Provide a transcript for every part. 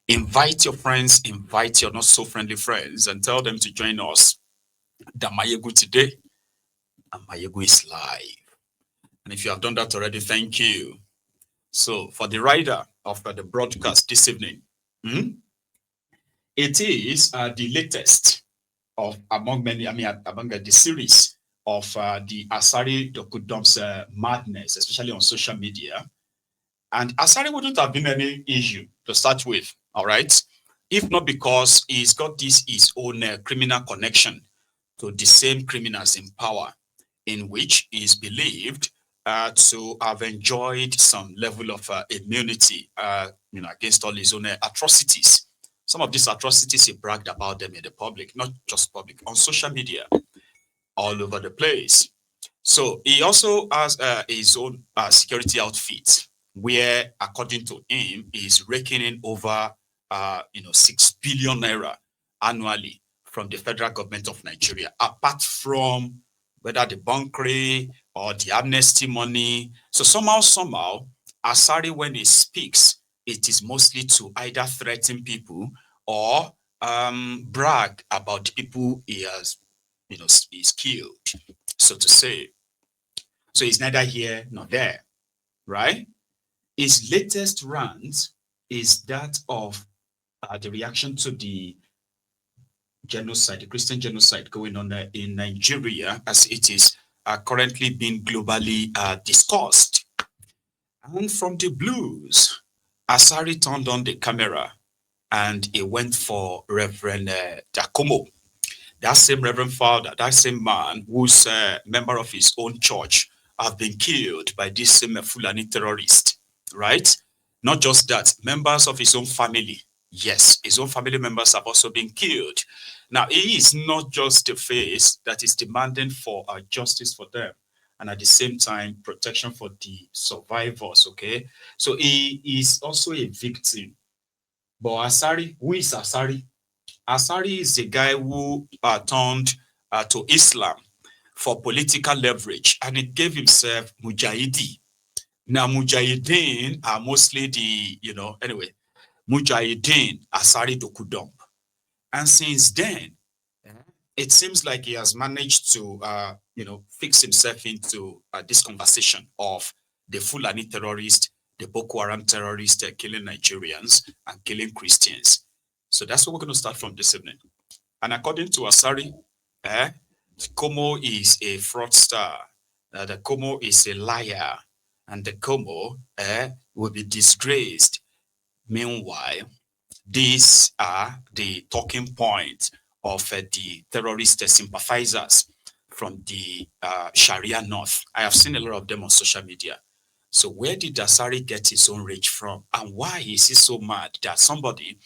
Invite your friends, invite your not so friendly friends, and tell them to join us. The Maiyegun today, and Maiyegun is live. And if you have done that already, thank you. So for the rider of the broadcast this evening, it is the latest of among many, among the series of the Asari Dokudom's madness, especially on social media. And Asari wouldn't have been any issue to start with, all right? If not because he's got his own criminal connection to the same criminals in power, in which he is believed to have enjoyed some level of immunity, against all his own atrocities. Some of these atrocities, he bragged about them in the public, not just public, on social media, all over the place. So he also has his own security outfit, where, according to him, he's raking in over 6 billion naira annually from the federal government of Nigeria, apart from whether the bunkering or the amnesty money. So somehow, Asari, when he speaks, it is mostly to either threaten people or brag about the people he has, he's killed, so to say. So he's neither here nor there, right? His latest rant is that of the reaction to the genocide, the Christian genocide going on in Nigeria, as it is currently being globally discussed. And from the blues, Asari turned on the camera and he went for Reverend Dachomo. That same Reverend Father, that same man who's a member of his own church have been killed by this same Fulani terrorist, right? Not just that, members of his own family, yes, his own family members have also been killed. Now, he is not just the face that is demanding for justice for them, and at the same time, protection for the survivors, okay? So he is also a victim. But Asari, who is Asari? Asari is a guy who turned to Islam for political leverage, and it gave himself Mujahidi. Now, Mujahideen are mostly Mujahideen Asari Dokudom. And since then, it seems like he has managed to, fix himself into this conversation of the Fulani terrorist, the Boko Haram terrorist killing Nigerians and killing Christians. So that's what we're going to start from this evening. And according to Asari, Dakumo is a fraudster. Dakumo is a liar. And Dakumo will be disgraced. Meanwhile, these are the talking points of the terrorist sympathizers from the Sharia North. I have seen a lot of them on social media. So where did Asari get his own rage from? And why is he so mad that somebody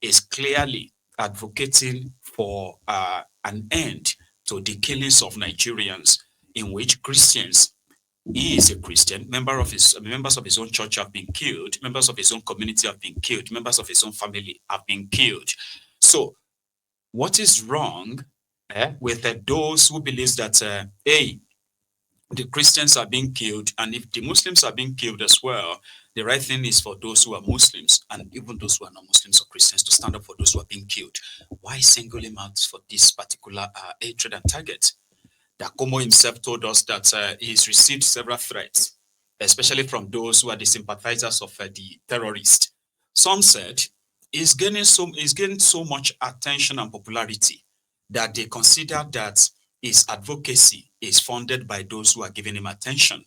is clearly advocating for an end to the killings of Nigerians, in which Christians, he is a Christian, members of his own church have been killed, members of his own community have been killed, members of his own family have been killed. So what is wrong with those who believe that, the Christians are being killed, and if the Muslims are being killed as well, the right thing is for those who are Muslims and even those who are not Muslims or Christians to stand up for those who are being killed? Why single him out for this particular hatred and target? Dakumo himself told us that he's received several threats, especially from those who are the sympathizers of the terrorist. Some said he's gaining so much attention and popularity that they consider that his advocacy is funded by those who are giving him attention.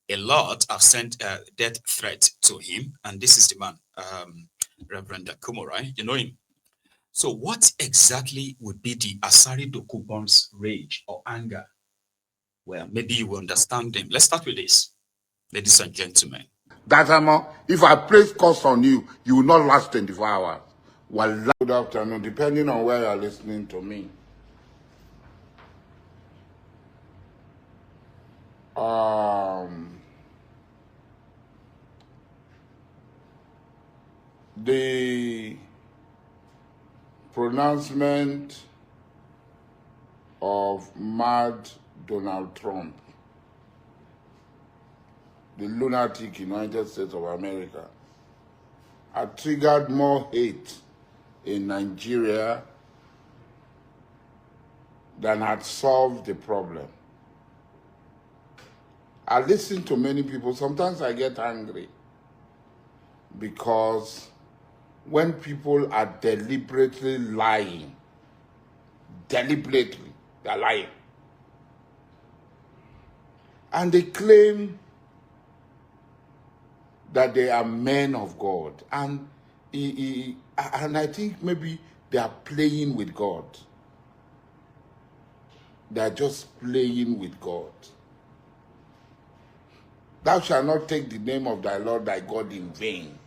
A lot have sent death threats to him, and this is the man, Reverend Dakumo, right? You know him. So what exactly would be the Asari Dokubon's rage or anger? Well, maybe you will understand them. Let's start with this, ladies and gentlemen. Dachomo, if I place cost on you, you will not last 24 hours. Well, good afternoon, depending on where you're listening to me. The pronouncement of mad Donald Trump, the lunatic United States of America, had triggered more hate in Nigeria than had solved the problem. I listen to many people. Sometimes I get angry because when people are deliberately lying, they're lying. And they claim that they are men of God. And I think maybe they are playing with God. They are just playing with God. Thou shalt not take the name of thy Lord thy God in vain.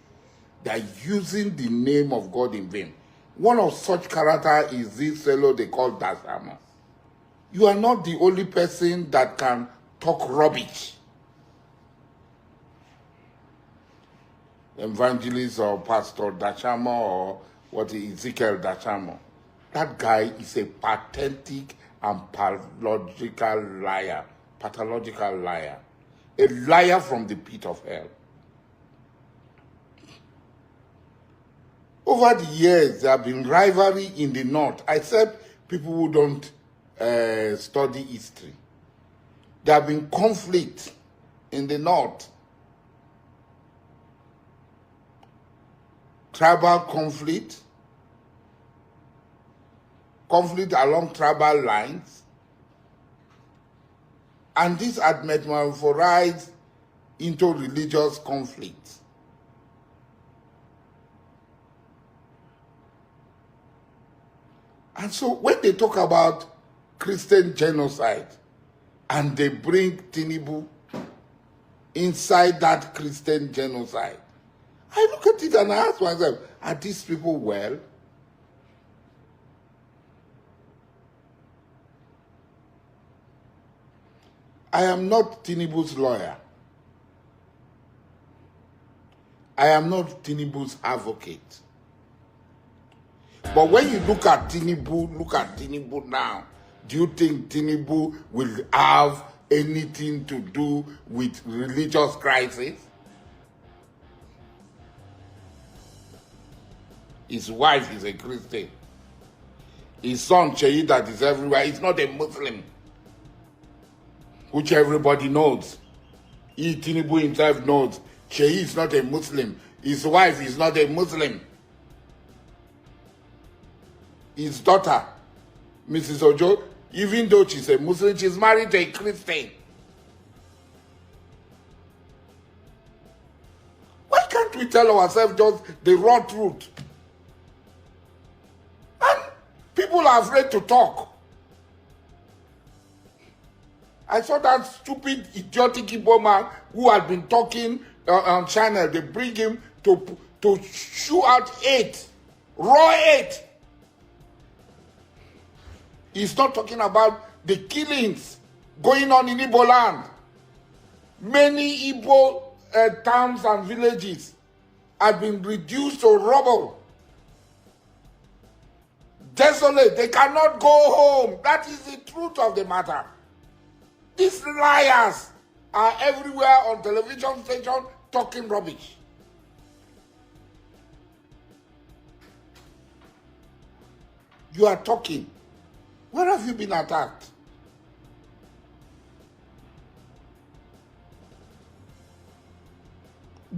They are using the name of God in vain. One of such character is this fellow they call Dachomo. You are not the only person that can talk rubbish. Evangelist or Pastor Dachomo or Ezekiel Dachomo. That guy is a pathetic and pathological liar. A liar from the pit of hell. Over the years, there have been rivalry in the north, except people who don't study history. There have been conflict in the north. Tribal conflict along tribal lines, and this had metamorphosed into religious conflict. And so when they talk about Christian genocide and they bring Tinubu inside that Christian genocide, I look at it and I ask myself, are these people well? I am not Tinubu's lawyer. I am not Tinubu's advocate. But when you look at Tinubu now, do you think Tinubu will have anything to do with religious crisis? His wife is a Christian. His son, Sheyi, that is everywhere, is not a Muslim, which everybody knows. Tinubu himself knows. Sheyi is not a Muslim. His wife is not a Muslim. His daughter, Mrs. Ojo, even though she's a Muslim, she's married to a Christian. Why can't we tell ourselves just the raw truth? And people are afraid to talk. I saw that stupid, idiotic Igbo man who had been talking on channel. They bring him to shoot out hate, raw hate. He's not talking about the killings going on in Igbo land. Many Igbo towns and villages have been reduced to rubble. Desolate, they cannot go home. That is the truth of the matter. These liars are everywhere on television station talking rubbish. You are talking. Where have you been attacked?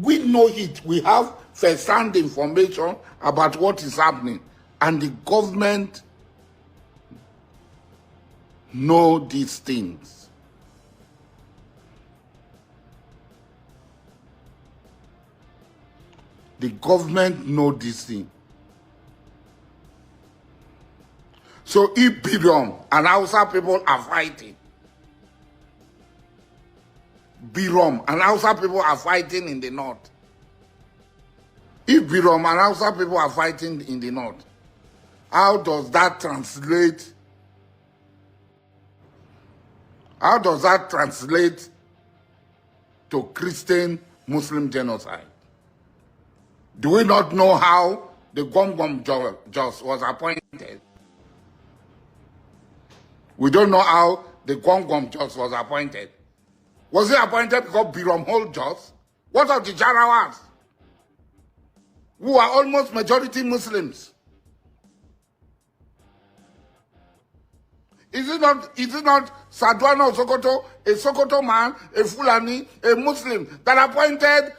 We know it. We have first-hand information about what is happening. And the government know these things. The government know these things. So if Birom and Hausa people are fighting, Birom and Hausa people are fighting in the north. If Birom and Hausa people are fighting in the north, how does that translate? How does that translate to Christian Muslim genocide? Do we not know how the Gom Jos was appointed? We don't know how the Gom Jos was appointed. Was he appointed because Birom hold Jos? What of the Jarawas? who are almost majority Muslims. Is it not Sadwana Sokoto, a Sokoto man, a Fulani, a Muslim, that appointed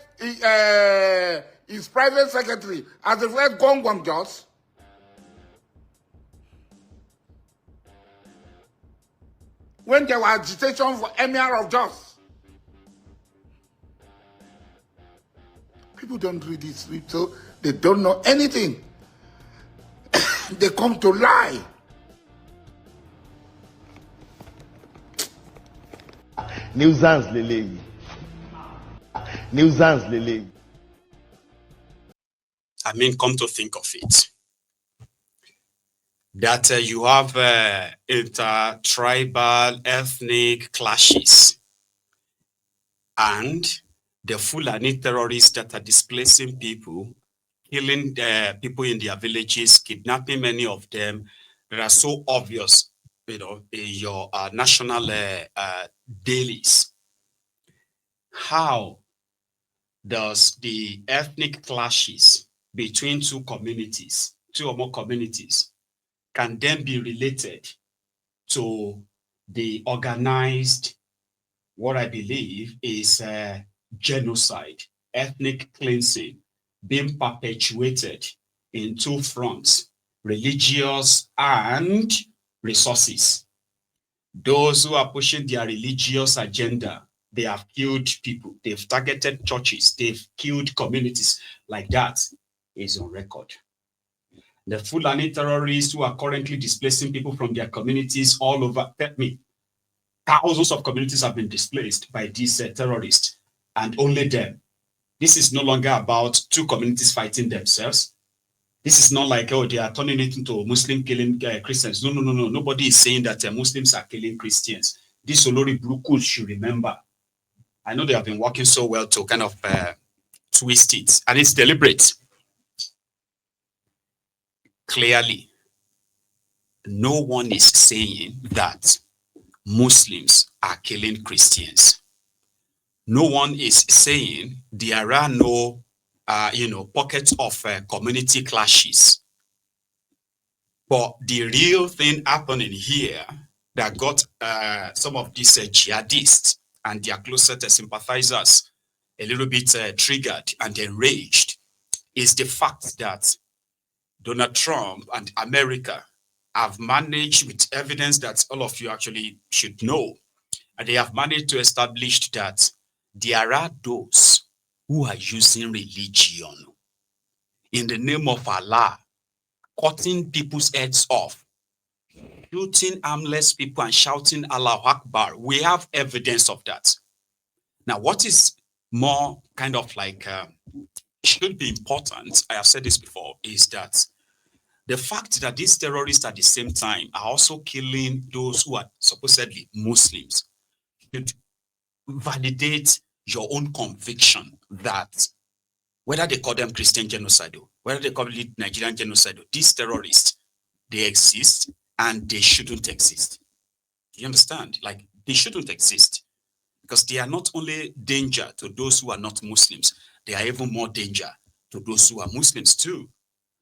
his private secretary as the first Gongwam Jos? When there was agitation for Emir of Jos. People don't read this, so they don't know anything. They come to lie. Nuisance lele. Nuisance lele. I mean, come to think of it, that you have inter-tribal ethnic clashes, and the Fulani terrorists that are displacing people, killing people in their villages, kidnapping many of them, that are so obvious, in your national dailies. How does the ethnic clashes between two or more communities, can then be related to the organized, what I believe is genocide, ethnic cleansing, being perpetuated in two fronts, religious and resources? Those who are pushing their religious agenda, they have killed people, they've targeted churches, they've killed communities. Like that is on record. The Fulani terrorists who are currently displacing people from their communities all over, thousands of communities have been displaced by these terrorists, and only them. This is no longer about two communities fighting themselves. This is not like, oh, they are turning it into Muslim killing Christians. No. Nobody is saying that Muslims are killing Christians. This Olori Brukus should remember. I know they have been working so well to kind of twist it, and it's deliberate. Clearly, no one is saying that Muslims are killing Christians. No one is saying there are no, pockets of community clashes. But the real thing happening here that got some of these jihadists and their closest sympathizers a little bit triggered and enraged is the fact that Donald Trump and America have managed, with evidence that all of you actually should know, and they have managed to establish that there are those who are using religion in the name of Allah, cutting people's heads off, shooting armless people and shouting Allahu Akbar. We have evidence of that. Now, what is more kind of like should be important, I have said this before, is that the fact that these terrorists at the same time are also killing those who are supposedly Muslims should validate your own conviction that whether they call them Christian genocide, whether they call it Nigerian genocide, these terrorists, they exist and they shouldn't exist. You understand? Like, they shouldn't exist because they are not only danger to those who are not Muslims, they are even more danger to those who are Muslims too.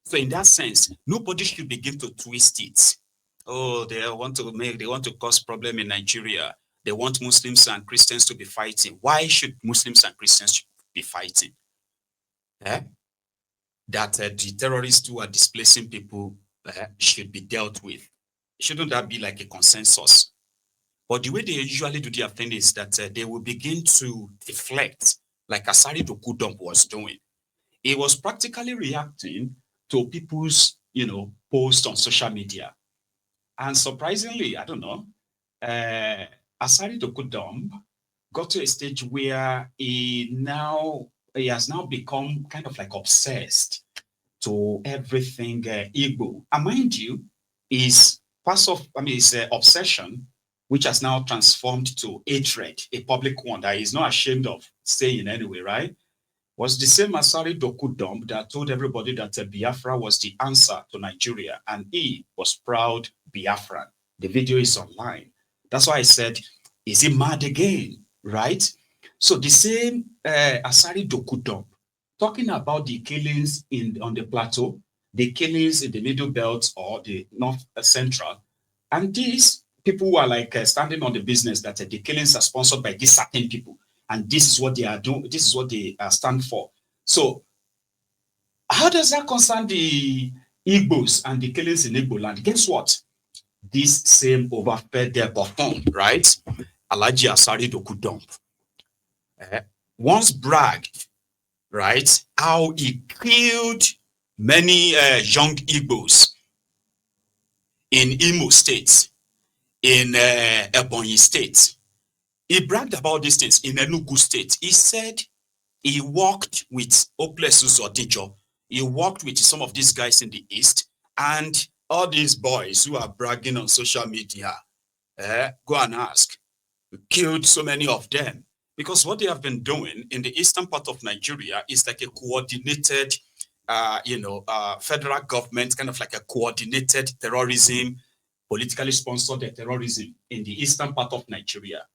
So in that sense, nobody should begin to twist it. Oh, they want to cause problem in Nigeria. They want Muslims and Christians to be fighting. Why should Muslims and Christians be fighting? That the terrorists who are displacing people should be dealt with. Shouldn't that be like a consensus? But the way they usually do their thing is that they will begin to deflect, like Asari Dokudom was doing. He was practically reacting to people's, posts on social media. And surprisingly, I don't know, Asari Dokudom got to a stage where he has now become kind of like obsessed to everything Igbo. And mind you, his obsession, which has now transformed to hatred, a public one that he's not ashamed of saying anyway, right? Was the same Asari Dokudom that told everybody that Biafra was the answer to Nigeria, and he was proud Biafran. The video is online. That's why I said, is he mad again, right? So the same Asari Dokudom talking about the killings on the plateau, the killings in the middle belt or the north central, and these people who are like standing on the business that the killings are sponsored by these certain people, and this is what they are doing. This is what they stand for. So, how does that concern the Igbos and the killings in Igbo land? Guess what? This same overfed their buffoon, right? Alhaji Asari Dokudump, once bragged, right, how he killed many young Igbos in Imo State, in Ebonyi State. He bragged about these things in Enugu State. He said he worked with Oplesus Odijo. He worked with some of these guys in the East, and all these boys who are bragging on social media, go and ask. We killed so many of them because what they have been doing in the eastern part of Nigeria is like a coordinated, federal government, kind of like a coordinated terrorism, politically sponsored terrorism in the eastern part of Nigeria.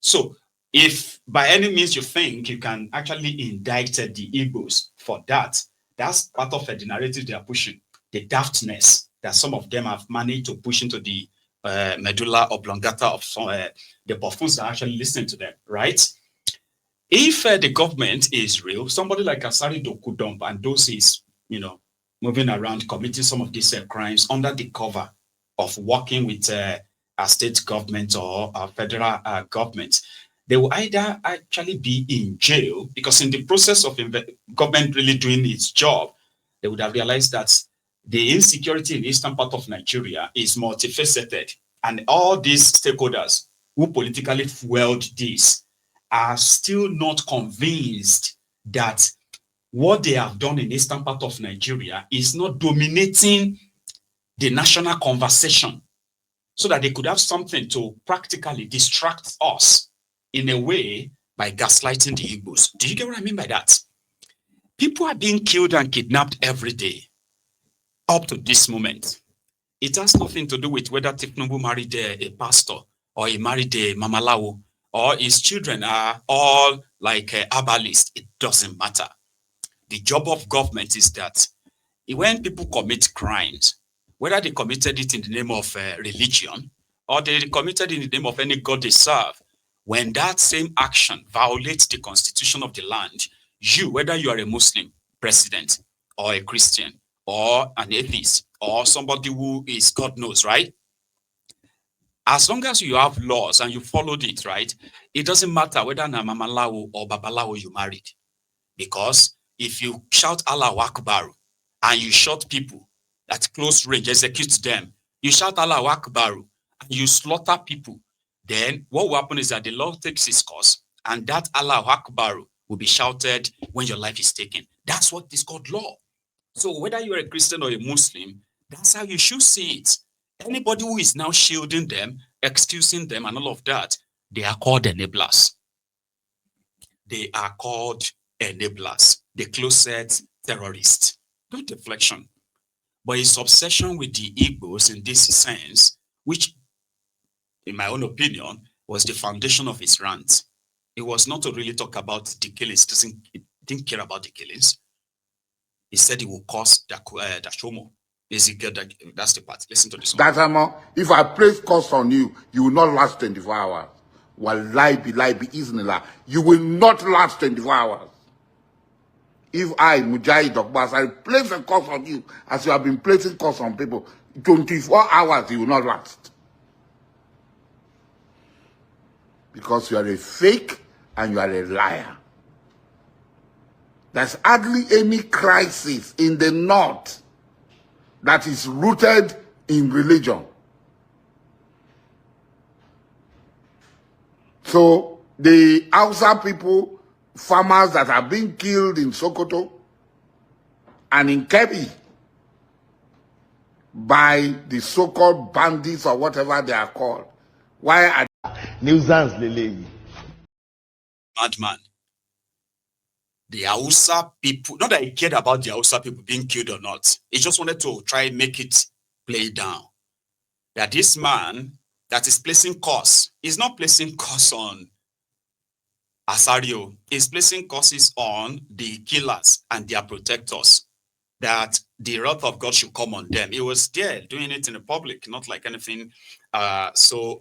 So if by any means you think you can actually indict the Igbos for that, that's part of the narrative they are pushing, the daftness that some of them have managed to push into the medulla oblongata of some, the buffoons that are actually listening to them, right? If the government is real, somebody like Asari Dokudump and those is, moving around committing some of these crimes under the cover of working with a state government or a federal government, they will either actually be in jail because in the process of government really doing its job, they would have realized that the insecurity in the eastern part of Nigeria is multifaceted, and all these stakeholders who politically fueled this are still not convinced that what they have done in the eastern part of Nigeria is not dominating the national conversation so that they could have something to practically distract us in a way by gaslighting the Igbos. Do you get what I mean by that? People are being killed and kidnapped every day up to this moment. It has nothing to do with whether Tinubu married a pastor or he married a Mamalawo or his children are all like herbalists. It doesn't matter. The job of government is that when people commit crimes, whether they committed it in the name of religion or they committed it in the name of any god they serve, when that same action violates the constitution of the land, you, whether you are a Muslim president or a Christian or an atheist or somebody who is God knows, right? As long as you have laws and you followed it, right, it doesn't matter whether na Mamalawo or Babalawo you married. Because if you shout Allahu Akbar and you shot people at close range, execute them, you shout Allahu Akbar and you slaughter people, then what will happen is that the law takes its course and that Allahu Akbar will be shouted when your life is taken. That's what is called law. So whether you're a Christian or a Muslim, that's how you should see it. Anybody who is now shielding them, excusing them and all of that, they are called enablers. They are called enablers, the closet terrorists. No deflection. But his obsession with the Igbos in this sense, which, in my own opinion, was the foundation of his rant. It was not to really talk about the killings. He didn't care about the killings. He said it will cause Dachomo. That's the part. Listen to this one. Dachomo, if I place curse on you, you will not last 24 hours. Wallahi billahi bi-iznillah. You will not last 24 hours. If I, Mujahid Dokubo, I place a curse on you, as you have been placing curse on people, 24 hours you will not last. Because you are a fake and you are a liar. There's hardly any crisis in the north that is rooted in religion. So the Hausa people, farmers that are being killed in Sokoto and in Kebbi by the so-called bandits or whatever they are called, why are Nuisance lele. Madman. The Hausa people, not that he cared about the Hausa people being killed or not. He just wanted to try and make it play down. That this man that is placing curse is not placing curse on Asari is placing curses on the killers and their protectors, that the wrath of God should come on them. He was there doing it in the public, not like anything so